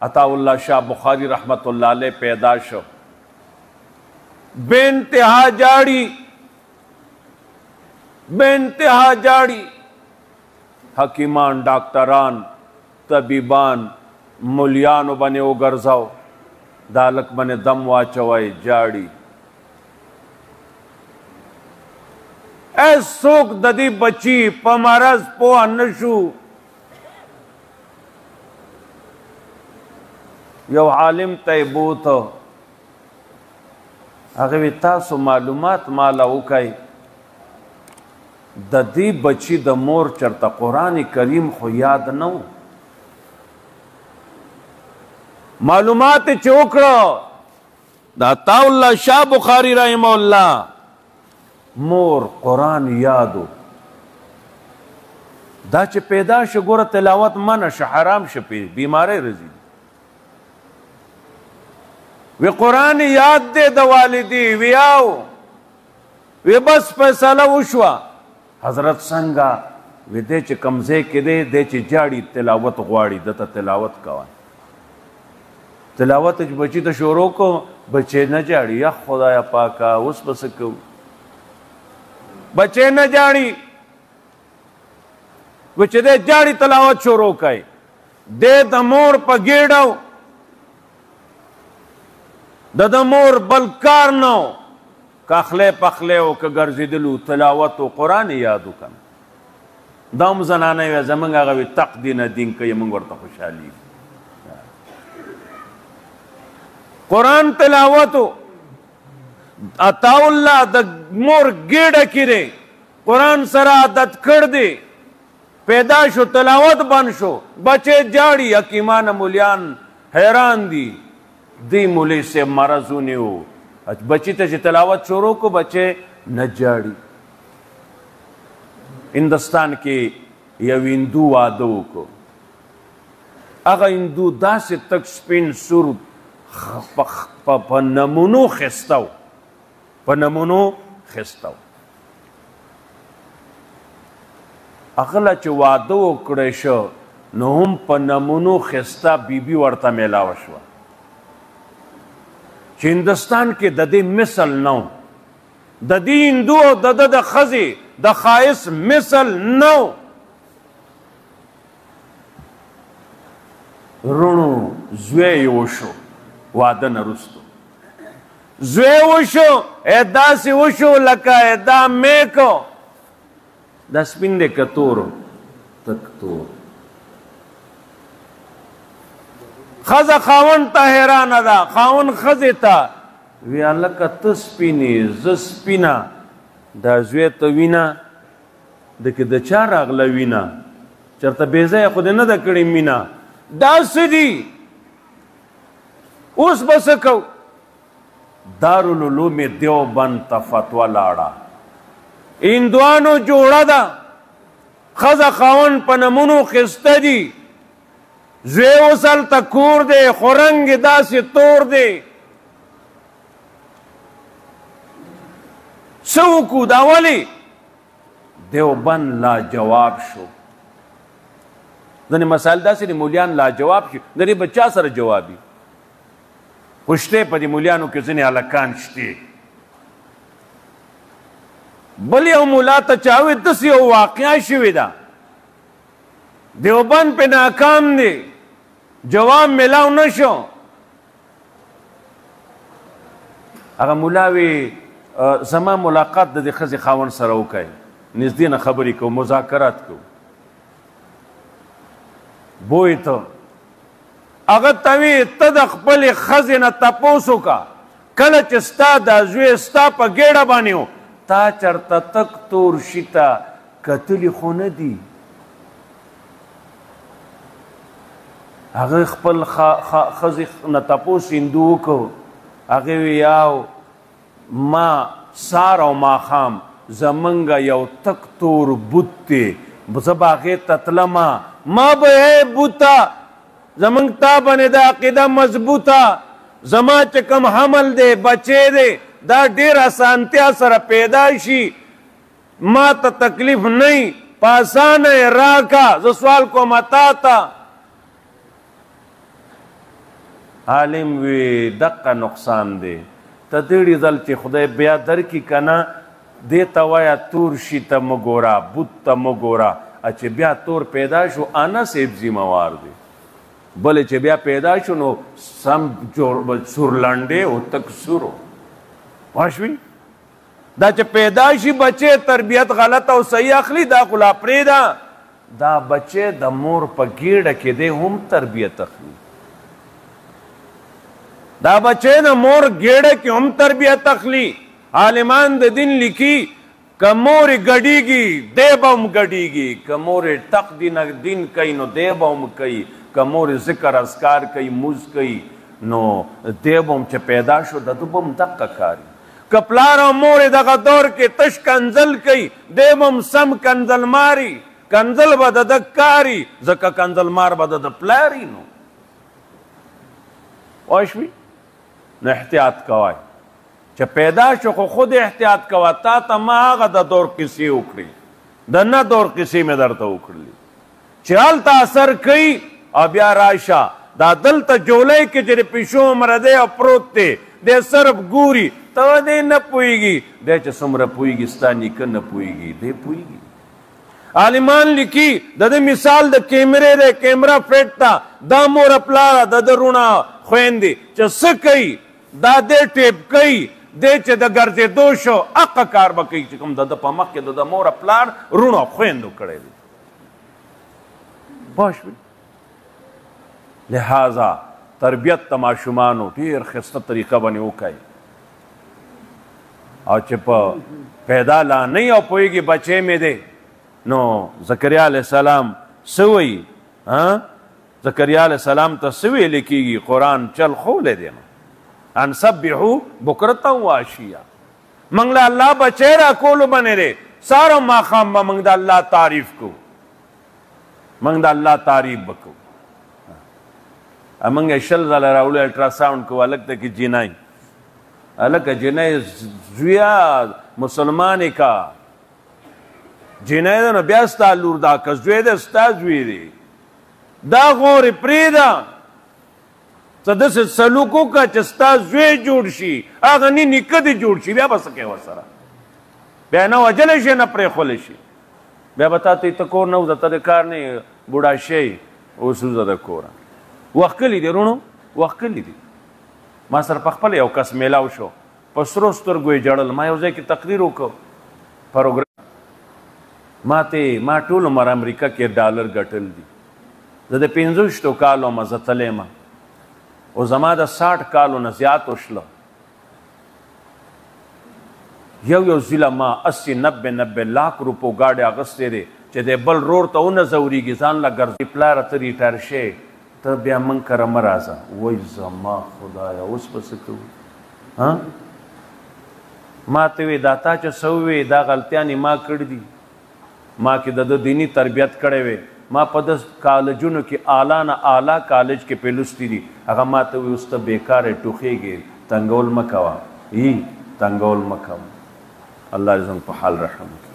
عطا اللہ شاہ بخاری رحمت اللہ علیہ پیدا شو، بے انتہا جاڑی، بے انتہا جاڑی، حکیمان، ڈاکٹران، طبیبان، مولیانو بنے وگرزاو، دالک بنے دم واچوائی جاڑی. اے سوک ددی بچی پا مرض پوہ نشو. یو عالم تی بوتو اگوی تاسو معلومات مالا وکای د دې بچی د مور چرته قرآن کریم خو یاد نو معلومات چې وکړه د عطا الله شاه بخاری رحمه الله مور قرآن یادو دا چې پیدا شو ګوره تلاوت منع شه حرام شه بیماری رزي وی قرآن یاد دے د والدی وی آو وی بس فیصله وشوا حضرت څنګه وی دې چې کمزې کې دې چې جاړي تلاوت غواړي دته تلاوت کوه تلاوت چې بچی ته شروع کو بچی نه جاړي یا خدایا پاکا اوس بس کو بچی نه جاړي و چې دې جاړي تلاوت شروع کړي دې د مور په ګیډاو د مور بلکار نو کاخله پخله او که ګرځیدلو تلاوت او قرآن یادو کنه دا هم زنانه وی زمونږ هغه وی تق دینه دین کوي موږ ورته خوشحالي قرآن تلاوتو عطا الله د مور ګیډه کړي قرآن سره عادت کړ دی پیدا شو تلاوت بند شو بچے جاړي حکیمان مولیان حیران دي دی مولی سے مرضونی ہو بچی ته چې تلاوت شروع کو بچے نه جاړي هندوستان کې یو هندو واده وکړو هغه هندو داسې تک سپین سور په نمونو خستاو په نمونو خستاو هغه چې واده وکړی شو نو هم په نمونو خستا بیبي ورته میلاوه شوه چې هندوستان کې د دې مثل نو د دې هندو او د ښځې د ښایست مثل نو رونو زوی یې وشو واده نه وروستو زوی وشو داسې وشو لکه دا میکو دا سپین دی که تور تک تور خزه خاون ته حیرانه ده خاون ښځې ته وی هلکه ته سپینې زه سپینه دا زوی ته وینه د کې د چا راغله وینه چېرته بې ځایه خو دې نه ده کړې مینه دا څه دي اوس به څه کوو دارالعلوم دیوبند ته فتوا لاړه هندوانو جوړه ده ښځه خاون په نمونو خسته دي زوی اوس هلته کور دی خو رنګ یې داسې تور دی څه وکړو دا ولې دیوبند لاجواب شو ځینې مسایل داسې دي مولیان لاجواب شي د دې به چا سره جوابي خو شته په دې مولیانو کې ځینې هلکان شته بل یو ملا ته چاوي داسې یو واقعه شوې ده دیوبند پہ ناکام دی جواب ملاو نشو هغه ملاوی زما ملاقات د دې ښځې خاوند سره وکړئ نږدې نه خبرې کوو مذاکرات کوو بوی ته هغه ته وی ته د خپلې ښځې نه تپوس وکړه کله چې ستا دا زوی ستا په ګېډه باندې و تا چېرته تک تور شي ته کتلي خو نه دي هغه خپل ښځې نه تپوس هندو وکړو هغې وی یاو ما سار او ماښام زمونږ یو تک تور بوت دی زه به هغې ته تلمه ما به ای بوته زمونږ تا باندې د عقیده مضبوطه زما چې کوم حمل دی بچی دی دا ډېر اسانتیا سره پیدا شي ما ته تکلیف نه په اسانه یې راکړه زه سوال کوم تا ته عالم وی دقه نقصان دی ته دې ځل چې خدای بیا درکړي که نه دې ته وایه تور شي ته مه ګوره بت ته مه ګوره چې بیا تور پیدا شو انا صاحب ذمہوار دی بلې چې بیا پیدا شو نو سم سورلنډې او تک سورو پوه شوي دا چې پیدا شي بچې تربیت غلط او صحیح اخلي دا خو لا پرېږده دا بچې د مور په ګېډه کې دی هم تربیت اخلي دا بچې د مور ګېډه کې هم تربیت اخلي عالمان د دین لیکي که مور ګډیږي دی به هم ګډیږي که مور ټق دین کوي نو دی به هم کوي که مور ذکر اذکار کوي مونځ کوي نو دی به هم چې پیدا شو د ده به هم دقه کاري که پلار او مور دغه دور کې تش کنځل کوي دی به هم سم کنځل ماري کنځل به د ده کاري ځکه کنځل مار به د ده پلاري نو پوه شوي نو احتیاط کوئ چې پیدا شو خو خود احتیاط کوه تا ته ما هغه د دور قصې وکړي د نه دور قصې مې درته وکړلې چې هلته اثر کوي او بیا راشه دا دلته جولۍ کې چې د پیشو عمره دی او پروت دی دی صرف ګوري ته دی نه پوهېږي دی چې څومره پوهېږي ستا نیکه نه پوهېږي دی پوهېږي عالمان لیکي د ده مثال د کیمرې دی کیمره فټ ته دا موره پلاره د ده رونه خویندې چې څه کوي دا دی ټیپ کوي دی چې د ګرځېدو شو هغه کار به کوي چې کوم د ده په مخ کې د ده موره پلار رونو خویندو کړی دی پوه شوې لہذا تربیت د ماشومانو ډېر ښایسته طریقه باندې وکئ او چې په پیدا لا نه او پوهېږي بچی مې دی نو زکریا علیه السلام څه وایي زکریا علیه السلام ته څه ویلی کېږي قرآن چل خولی دی نو ان سبحو بکرتا و عشیا منگ لا اللہ بچے را کولو بنے رے سارا ماخام با منگ دا اللہ تعریف کو منگ دا اللہ تعریف بکو منگ شل زال راولو الٹراساؤنڈ کو الگ تا کی جنائی الگ جنائی زویا مسلمانی کا جنائی دا نو بیاستا لور دا که زوی دا ستا زوی دی دا غور پریدا څه داسې سلوک وکړه چې ستا زوی جوړ شي هغه نی نیکه دې جوړ شي بیا به څه کوې ورسره بیا نه وجلی شي نه پرېښولی شي بیا به تا ته ته کور نه وځه ته د کار نه بوډا شی اوس وځه د کوره وخت کلی دی رونو وخت کلی دی ما سره په خپله یو کس میلاو شو په سرو سترګو یې جړل ما یو ځای کې تقریر وکړ پروګرام ما ټول عمر امریکا کې ډالر ګټل دي زه د 50 کالو ما زه تلی ما او زما د 60 کالو نه زیات وشله یو ځله ما 80-90 لاک روپو ګاډی اخیستی دی چې د بل رور ته ونه ځورېږي ځان له ګرځي پلاره ته ریټایر شې ته بیا موږ کره مه راځه وای زما خدایه اوس به څه کوو ما ته وې دا تا چې څه ووې دا غلطیانې ما کړي دي ما کې د ده دیني تربیت کړی وې ما په د کالجونو کې اعلی نه اعلی کالج کې پې لوستي دي هغه ما ته وایي اوس ته بېکاره ټوخېږې تنګول مه کوه تنګول مه کوه الله دې زموږ په حال رحم وکړي